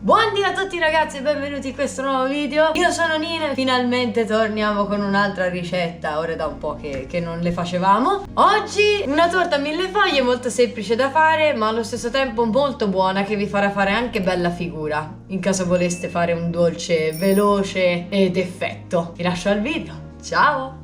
Buondì a tutti ragazzi e benvenuti in questo nuovo video. Io sono Nina e finalmente torniamo con un'altra ricetta. Ora da un po' che non le facevamo. Oggi una torta a mille foglie molto semplice da fare, ma allo stesso tempo molto buona, che vi farà fare anche bella figura in caso voleste fare un dolce veloce ed effetto. Vi lascio al video. Ciao!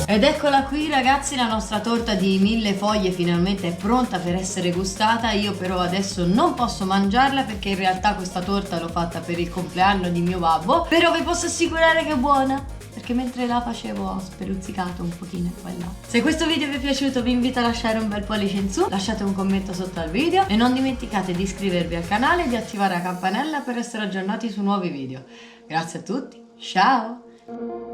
Ed eccola qui ragazzi, la nostra torta di mille foglie finalmente è pronta per essere gustata. Io però adesso non posso mangiarla perché in realtà questa torta l'ho fatta per il compleanno di mio babbo. Però vi posso assicurare che è buona, perché mentre la facevo ho speluzzicato un pochino qua e là. Se questo video vi è piaciuto vi invito a lasciare un bel pollice in su, lasciate un commento sotto al video e non dimenticate di iscrivervi al canale e di attivare la campanella per essere aggiornati su nuovi video. Grazie a tutti, ciao!